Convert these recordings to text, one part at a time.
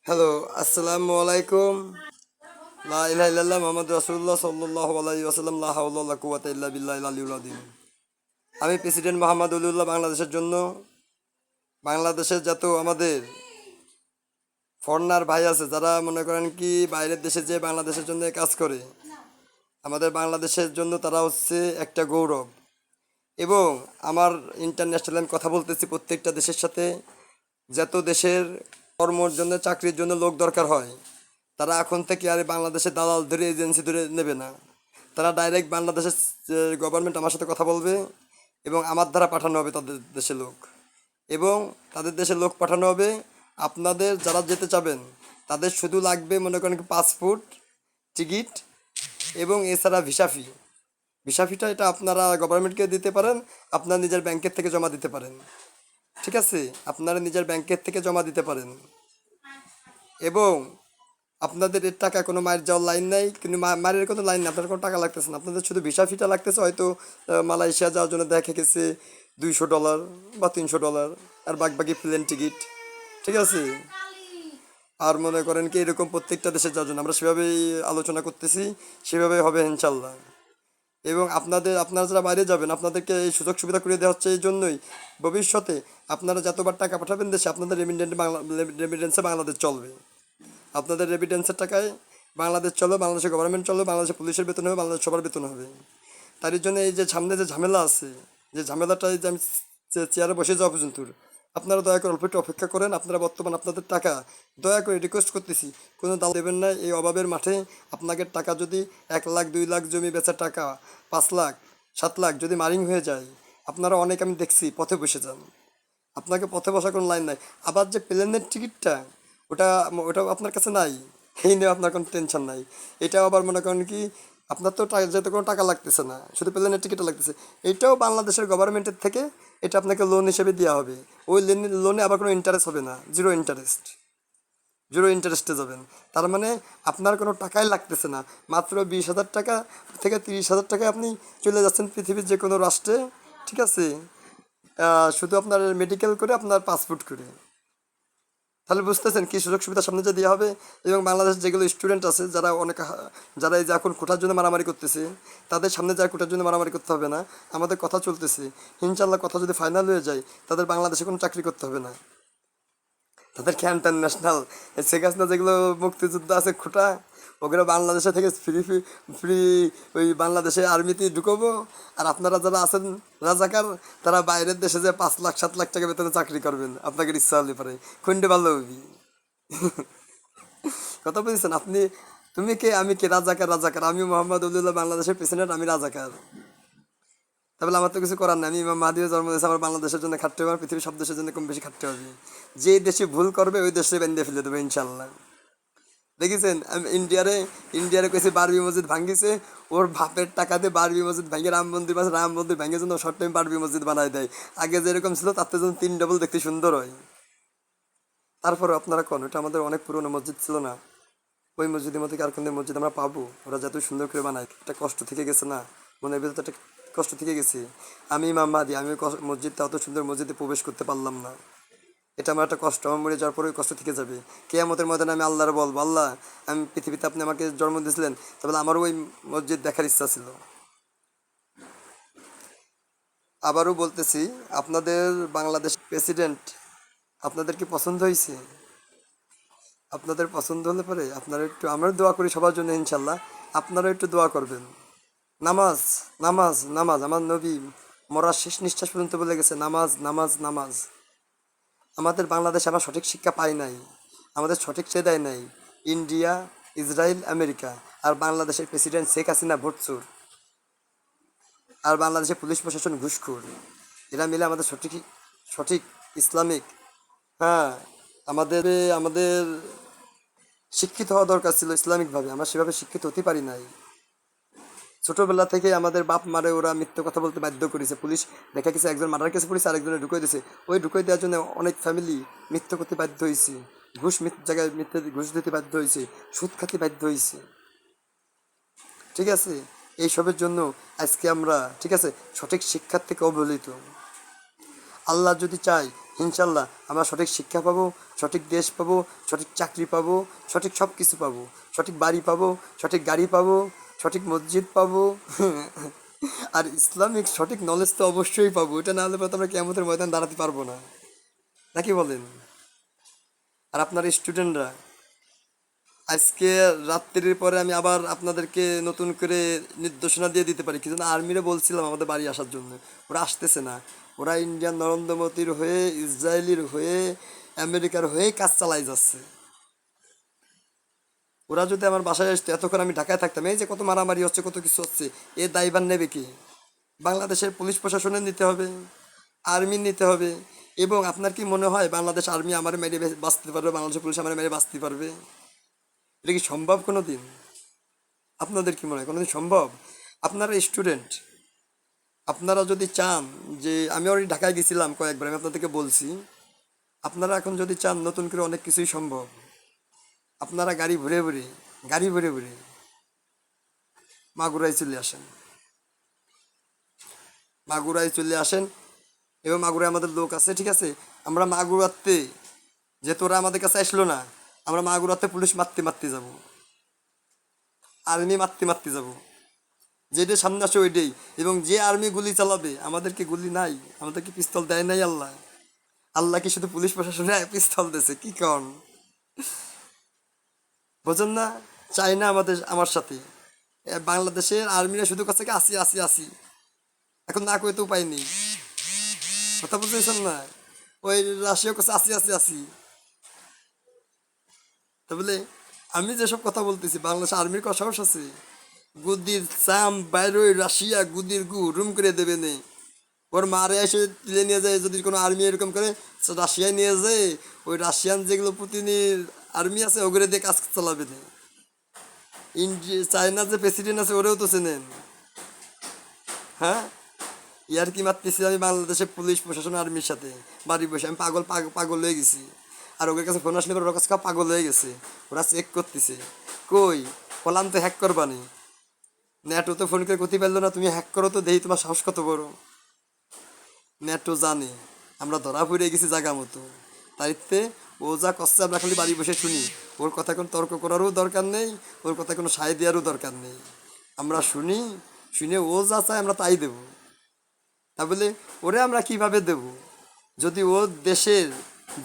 Hello, আসসালামু আলাইকুম। লা ইলাহা ইল্লাল্লাহ মুহাম্মাদুর রাসূলুল্লাহ সাল্লাল্লাহু আলাইহি ওয়াসাল্লাম। লা হাওলা ওয়ালা কুওয়াতা ইল্লা বিল্লাহিল আলিয়্যিল আযীম। আমি প্রেসিডেন্ট মোহাম্মদ ওলিউল্লাহ বাংলাদেশের জন্য, বাংলাদেশের যত আমাদের ফরেনার ভাই আছে যারা মনে করেন কি বাইরের দেশে যে বাংলাদেশের জন্য কাজ করে, আমাদের বাংলাদেশের জন্য তারা হচ্ছে একটা গৌরব। এবং আমার ইন্টারন্যাশনাল আমি কথা বলতেছি প্রত্যেকটা দেশের সাথে, যত দেশের কর্মর জন্য চাকরির জন্য লোক দরকার হয়, তারা এখন থেকে আর বাংলাদেশের দালাল ধরে এজেন্সি ধরে নেবে না। তারা ডাইরেক্ট বাংলাদেশের গভর্নমেন্ট আমার সাথে কথা বলবে এবং আমার দ্বারা পাঠানো হবে তাদের দেশে লোক, এবং তাদের দেশে লোক পাঠানো হবে। আপনাদের যারা যেতে চাবেন তাদের শুধু লাগবে মনে করেন পাসপোর্ট, টিকিট এবং এছাড়া ভিসা ফি। ভিসা ফিটা এটা আপনারা গভর্নমেন্টকে দিতে পারেন, আপনার নিজের ব্যাংকের থেকে জমা দিতে পারেন। ঠিক আছে, আপনারা নিজের ব্যাংকের থেকে জমা দিতে পারেন। এবং আপনাদের এর টাকা কোনো মায়ের যাওয়ার লাইন নাই, কিন্তু মায়ের কোনো লাইন নেই, আপনার কোনো টাকা লাগতেছে না। আপনাদের শুধু ভিসা ফিটা লাগতেছে, হয়তো মালয়েশিয়া যাওয়ার জন্য দেখা গেছে $200 বা $300, আর বাকি প্লেন টিকিট। ঠিক আছে, আর মনে করেন কি এরকম প্রত্যেকটা দেশে যাওয়ার জন্য আমরা সেভাবেই আলোচনা করতেছি, সেভাবেই হবে ইনশাল্লাহ। এবং আপনারা যারা বাইরে যাবেন আপনাদেরকে এই সুযোগ সুবিধা করে দেওয়া হচ্ছে এই জন্যই, ভবিষ্যতে আপনারা যতবার টাকা পাঠাবেন দেশে আপনাদের রেমিটেন্সে বাংলাদেশ চলবে। আপনাদের রেমিটেন্সের টাকায় বাংলাদেশ চলো, বাংলাদেশের গভর্নমেন্ট চলো, বাংলাদেশের পুলিশের বেতন হবে, বাংলাদেশ সবার বেতন হবে। তারই জন্য এই যে সামনে যে ঝামেলা আছে, যে ঝামেলাটা এই যে আমি চেয়ারে বসে যাওয়া পর্যন্ত আপনারা দয়া করে অল্প একটু অপেক্ষা করেন। আপনারা বর্তমান আপনাদের টাকা দয়া করে রিকোয়েস্ট করতেছি কোনো দাল দেবেন না এই অভাবের মাঠে। আপনাদের টাকা যদি 1 লাখ 2 লাখ জমি বেচার টাকা 5 লাখ 7 লাখ যদি মারিং হয়ে যায়, আপনারা অনেক আমি দেখছি পথে বসে যান। আপনাকে পথে বসার কোনো লাইন নাই। আবার যে প্লেনের টিকিটটা, ওটা ওটাও আপনার কাছে নাই, এই নিয়ে আপনার কোনো টেনশন নাই। এটাও আবার মনে করেন কি আপনার তো যেতে কোনো টাকা লাগতেছে না, শুধু প্লেনের টিকিটটা লাগতেছে। এটাও বাংলাদেশের গভর্নমেন্টের থেকে এটা আপনাকে লোন হিসেবে দেওয়া হবে। ওই লোনে আবার কোনো ইন্টারেস্ট হবে না, জিরো ইন্টারেস্ট, জিরো ইন্টারেস্টে যাবেন। তার মানে আপনার কোনো টাকাই লাগতেছে না, মাত্র 20,000 টাকা থেকে 30,000 টাকায় আপনি চলে যাচ্ছেন পৃথিবীর যে কোনো রাষ্ট্রে। ঠিক আছে, শুধু আপনার মেডিকেল করে আপনার পাসপোর্ট করে। তাহলে বুঝতেছেন কি সুযোগ সুবিধা সামনে যে দেওয়া হবে। এবং বাংলাদেশ যেগুলো স্টুডেন্ট আছে যারা অনেক যারা এই যে এখন কোটার জন্য মারামারি করতেছে, তাদের সামনে যা কোটার জন্য মারামারি করতে হবে না। আমাদের কথা চলতেছে, ইনশাল্লাহ কথা যদি ফাইনাল হয়ে যায় তাদের বাংলাদেশে কোনো চাকরি করতে হবে না। তাদেরকে ইন্টারন্যাশনাল শেখ হাসিনা যেগুলো মুক্তিযুদ্ধ আছে খোটা, ওগুলো বাংলাদেশে থেকে ফ্রি ফ্রি ফ্রি ওই বাংলাদেশে আর্মিতে ঢুকবো। আর আপনারা যারা আছেন রাজাকার, তারা বাইরের দেশে যে 5 লাখ 7 লাখ টাকা বেতনে চাকরি করবেন আপনাকে ইচ্ছা হলে পারে। খুঁজতে ভালো হবি কথা বলছেন আপনি। তুমি কে আমি কে? রাজাকার রাজাকার। আমি মোহাম্মদ উল্লাহ বাংলাদেশের প্রেসিডেন্ট, আমি রাজাকার। তাহলে আমার তো কিছু করার নাই। আমি ইমাম মাহাদির জন্ম দিয়েছে, আমার বাংলাদেশের জন্য খাটতে হবে, পৃথিবীর সব দেশের জন্য কম বেশি খাটতে হবে। যে দেশে ভুল করবে ওই দেশে বেঁধে ফেলে দেবে ইনশাল্লাহ। দেখেছেন আমি ইন্ডিয়ারে কইছে বারবি মসজিদ ভাঙ্গিছে, ওর বাপের টাকা দিয়ে বারবি মসজিদ ভেঙে রাম মন্দির ভেঙে জন্য শর্ট টাইম বারবি মসজিদ বানায় দেয়। আগে যেরকম ছিল তার থেকে যেন 3 ডবল দেখতে সুন্দর হয়। তারপরে আপনারা কোন, ওটা আমাদের অনেক পুরনো মসজিদ ছিল না? ওই মসজিদের মধ্যে আর কোন মসজিদ আমরা পাবো? ওরা যত সুন্দর করে বানায়, একটা কষ্ট থেকে গেছে না, মনের ভিতরে একটা কষ্ট থেকে গেছে। আমি ইমাম মাহদি, আমি মসজিদটা অত সুন্দর মসজিদে প্রবেশ করতে পারলাম না, এটা আমার একটা কষ্ট। আমার মরে যাওয়ার পরে ওই কষ্ট থেকে যাবে। কিয়ামতের ময়দানে আমি আল্লাহর বলবো, আল্লাহ আমি পৃথিবীতে আপনি আমাকে জন্ম দিয়েছিলেন, তাহলে আমারও ওই মসজিদ দেখার ইচ্ছা ছিল। আবারও বলতেছি, আপনাদের বাংলাদেশ প্রেসিডেন্ট আপনাদের কি পছন্দ হয়েছে? আপনাদের পছন্দ হলে পরে আপনারা একটু, আমরা দোয়া করি সবার জন্য ইনশাল্লাহ, আপনারা একটু দোয়া করবেন। নামাজ, নামাজ, নামাজ। আমার নবী মরার শেষ নিঃশ্বাস পর্যন্ত বলে গেছে নামাজ, নামাজ, নামাজ। আমাদের বাংলাদেশে আমরা সঠিক শিক্ষা পাই নাই, আমাদের সঠিক সে দেয় নাই ইন্ডিয়া, ইসরায়েল, আমেরিকা। আর বাংলাদেশের প্রেসিডেন্ট শেখ হাসিনা ভোটচোর, আর বাংলাদেশের পুলিশ প্রশাসন ঘুষখোর। এরা মিলে আমাদের সঠিক সঠিক ইসলামিক, হ্যাঁ, আমাদের আমাদের শিক্ষিত হওয়া দরকার ছিল ইসলামিকভাবে, আমরা সেভাবে শিক্ষিত হতে পারি নাই। ছোটবেলা থেকে আমাদের বাপ মারে ওরা মিথ্যে কথা বলতে বাধ্য করেছে। পুলিশ দেখা গেছে একজন মার্ডার কেসে পুলিশ আরেকজনে ঢুকিয়ে দিয়েছে, ওই ঢুকিয়ে দেওয়ার জন্য অনেক ফ্যামিলি মিথ্যে করতে বাধ্য হয়েছে, জায়গায় মিথ্যে ঘুষ দিতে বাধ্য হয়েছে, সুদ খাতে বাধ্য হয়েছে। ঠিক আছে, এইসবের জন্য আজকে আমরা, ঠিক আছে, সঠিক শিক্ষার থেকে অবহেলিত। আল্লাহ যদি চায় ইনশাল্লাহ আমরা সঠিক শিক্ষা পাবো, সঠিক দেশ পাবো, সঠিক চাকরি পাবো, সঠিক সব কিছু পাবো, সঠিক বাড়ি পাবো, সঠিক গাড়ি পাবো, সঠিক মসজিদ পাবো। আর ইসলামিক সঠিক নলেজ তো অবশ্যই পাবো, এটা না হলে পরে তো আমরা কিয়ামতের ময়দান দাঁড়াতে পারবো না, নাকি বলেন? আর আপনার স্টুডেন্টরা, আজকে রাত্রির পরে আমি আবার আপনাদেরকে নতুন করে নির্দেশনা দিয়ে দিতে পারি, কিন্তু আর্মিরে বলছিলাম আমাদের বাড়ি আসার জন্য, ওরা আসতেছে না। ওরা ইন্ডিয়ান নরেন্দ্র মোদীর হয়ে, ইসরায়েলির হয়ে, আমেরিকার হয়ে কাজ চালাই যাচ্ছে। ওরা যদি আমার বাসায় আসতো, এতক্ষণ আমি ঢাকায় থাকতাম। এই যে কত মারামারি হচ্ছে, কত কিছু হচ্ছে, এ দায়ভার নেবে কি? বাংলাদেশের পুলিশ প্রশাসনের নিতে হবে, আর্মির নিতে হবে। এবং আপনার কি মনে হয় বাংলাদেশ আর্মি আমার মেরে বাঁচতে পারবে, বাংলাদেশের পুলিশ আমার মেরে বাঁচতে পারবে? এটা কি সম্ভব কোনো দিন? আপনাদের কি মনে হয় কোনোদিন সম্ভব? আপনারা স্টুডেন্ট, আপনারা যদি চান, যে আমি অলরেডি ঢাকায় গেছিলাম কয়েকবার, আমি আপনাদেরকে বলছি, আপনারা এখন যদি চান নতুন করে অনেক কিছুই সম্ভব। আপনারা গাড়ি ভরে ভরে মাগুরায় চলে আসেন, মাগুরায় চলে আসেন। এবং মাগুরায় আমাদের লোক আছে, ঠিক আছে? আমরা মাগুরাতে, যে তোরা আমাদের কাছে আসলো না, আমরা মাগুরাতে পুলিশ মারতে মারতে যাব, আর্মি মারতে মারতে যাব, যেটা সামনে আসে ওইটাই। এবং যে আর্মি গুলি চালাবে, আমাদেরকে গুলি নাই, আমাদেরকে পিস্তল দেয় নাই আল্লাহ। আল্লাহ কি শুধু পুলিশ প্রশাসনে পিস্তল দিয়েছে? কি কন, বোঝেন না? চাই না আমাদের, আমার সাথে বাংলাদেশের আর্মিরা শুধু কাছে আসি আসি আসি, এখন না করে তো উপায় নেই। কথা বুঝতেছেন না? ওই রাশিয়ার কাছে আসি আসি আসি। তা বলে আমি যেসব কথা বলতেছি, বাংলাদেশ আর্মির কথা সাহস আছে? গুদির চাম বাইরে রাশিয়া গুদির গু রুম করে দেবে নে। ওর মারে এসে তুলে নিয়ে যায়, যদি কোনো আর্মি এরকম করে রাশিয়ায় নিয়ে যায়, ওই রাশিয়ান যেগুলো পুতিনের আর্মি আছে ওগুলো দিয়ে কাজ চালাবে না। ইন্ডিয়া, চায়নার যে প্রেসিডেন্ট আছে ওরেও তো চেনেন। হ্যাঁ, ইয়ার কি মারতেছি আমি বাংলাদেশের পুলিশ প্রশাসন আর্মির সাথে বাড়ি বসে? আমি পাগল হয়ে গেছি। আর ওদের কাছে ফোন আসলে ওর কাছে পাগল হয়ে গেছে, ওরা চেক করতেছে। কই বললাম তো হ্যাক করবানি, নেটও তো ফোন করে করতে পারলো না, তুমি হ্যাক করো তো দেখি তোমার সাহস কত বড়। নেটও জানে আমরা ধরা পড়ে গেছি জায়গা মতো। তাইতে ও যা করছে আমরা খালি বাড়ি বসে শুনি। ওর কথা কোনো তর্ক করারও দরকার নেই, ওর কথা কোনো সায় দেওয়ারও দরকার নেই। আমরা শুনি, শুনে ও যা চায় আমরা তাই দেব। তা বলে ওরে আমরা কিভাবে দেব? যদি ও দেশের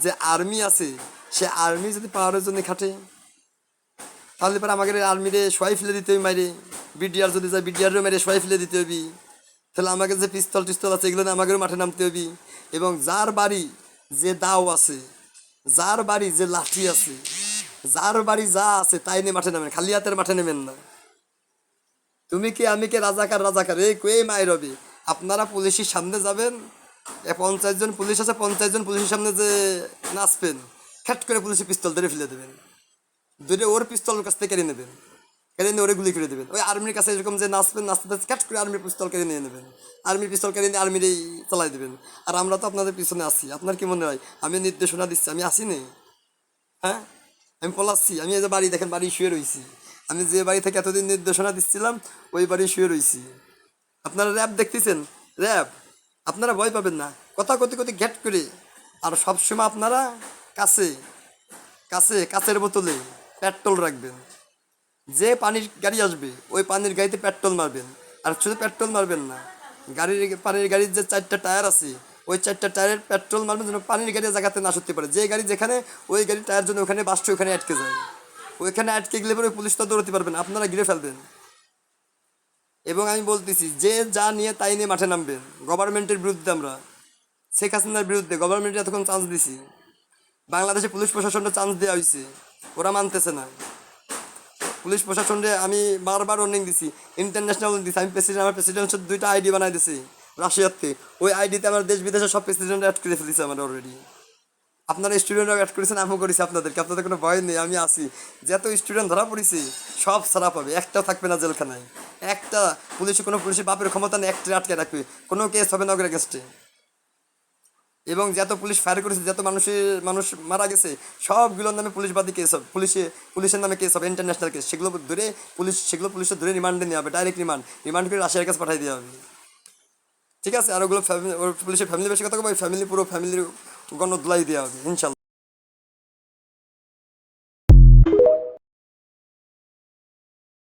যে আর্মি আছে, সে আর্মি যদি পাওয়ারের জন্য খাটে, তাহলে পরে আমাকে আর্মিরে সোয়াই ফেলে দিতে হবে মাইরে। বিডিআর যদি যায় বিডিআরও মেরে সোয়াই ফেলে দিতে হবে। তাহলে আমাকে যে পিস্তল টিস্তল আছে এগুলো নিয়ে আমাকেও মাঠে নামতে হবে। এবং যার বাড়ি যে দাও আছে, যার বাড়ি যে লাঠি আছে, যার বাড়ি যা আছে তাই নিয়ে মাঠে নামেন, খালি হাতের মাঠে নেবেন না। তুমি কি আমি কে, রাজাকার রাজাকার এই কয়ে মায়ের হবে। আপনারা পুলিশের সামনে যাবেন, 50 জন পুলিশ আছে, 50 জন পুলিশের সামনে যে নাচবেন, খ্যাট করে পুলিশের পিস্তল ধরে ফেলে দেবেন, ধরে ওর পিস্তলের কাছ থেকে কেড়ে নেবেন, কেড়ে নিয়ে ওরে গুলি করে দেবেন। ওই আর্মির কাছে এরকম যে নাচবেন, নাচতে নাচতে ক্যাট করে আর্মির পিস্তল কেড়ে নিয়ে নেবেন, আর্মির পিস্তল কেড়ে নিয়ে আর্মিরই চালাই দেবেন। আর আমরা তো আপনাদের পিছনে আসি। আপনার কি মনে হয় আমি নির্দেশনা দিচ্ছি আমি আসি নি? হ্যাঁ, আমি পলাচ্ছি? আমি এই যে বাড়ি দেখেন, বাড়ি শুয়ে রয়েছি। আমি যে বাড়ি থেকে এতদিন নির্দেশনা দিচ্ছিলাম ওই বাড়ি শুয়ে রয়েছি। আপনারা র্যাব দেখতেছেন, র্যাব, আপনারা ভয় পাবেন না, কথা কতি কতি ঘ্যাট করে। আর সবসময় আপনারা কাছে কাছে কাছের বোতলে পেট্রোল রাখবেন। যে পানির গাড়ি আসবে ওই পানির গাড়িতে পেট্রোল মারবেন। আর শুধু পেট্রোল মারবেন না, পানির গাড়ির যে 4টা টায়ার আছে ওই 4টা টায়ারের পেট্রোল মারবেন যেন পানির গাড়ি জায়গাতে না সরতে পারে। যে গাড়ি যেখানে, ওই গাড়ির টায়ার জন্য ওখানে বাসটা ওখানে আটকে যায়। ওইখানে আটকে গেলে পরে পুলিশ তো দৌড়তে পারবেন, আপনারা ঘিরে ফেলবেন। এবং আমি বলতেছি, যে যা নিয়ে তাই নিয়ে মাঠে নামবেন। গভর্নমেন্টের বিরুদ্ধে আমরা, শেখ হাসিনার বিরুদ্ধে গভর্নমেন্টের এতক্ষণ চান্স দিছি, বাংলাদেশে পুলিশ প্রশাসনটা চান্স দেওয়া হয়েছে, ওরা মানতেছে না। পুলিশ প্রশাসনরে আমি বারবার ওয়ার্নিং দিছি, ইন্টারন্যাশনাল দিছি। আমি প্রেসিডেন্ট, আমার প্রেসিডেন্টের 2টা আইডি বানাই দিছি রাশিয়াতে। ওই আইডিতে আমার দেশ বিদেশের সব প্রেসিডেন্ট অ্যাড করে ফেলেছে আমার অলরেডি। আপনারা স্টুডেন্টরাও অ্যাড করেছেন, আমিও করেছি আপনাদেরকে। আপনাদের কোনো ভয় নেই, আমি আছি। যত স্টুডেন্ট ধরা পড়েছি সব ছাড়া পাবে, একটাও থাকবে না জেলখানায়। একটা পুলিশে, কোনো পুলিশের বাপের ক্ষমতা নেই একটা আটকে রাখবে, কোনো কেস হবে না ওদের এগেনস্টে। এবং যত পুলিশ ফায়ার করেছে, যত মানুষ মারা গেছে, সবগুলোর নামে পুলিশবাদী কেস হবে, পুলিশের নামে কেস হবে, ইন্টারন্যাশনাল কেস। সেগুলো ধরে পুলিশের ধরে রিমান্ডে নেওয়া হবে, ডাইরেক্ট রিমান্ড করে রাশিয়ার কাছে পাঠিয়ে দেওয়া হবে। ঠিক আছে, আর ওগুলো ফ্যামিলি, ওর পুলিশের ফ্যামিলি বেশি কথা বলবো, ওই ফ্যামিলি পুরো ফ্যামিলির গণধোলাই দেওয়া হবে ইনশাল্লাহ।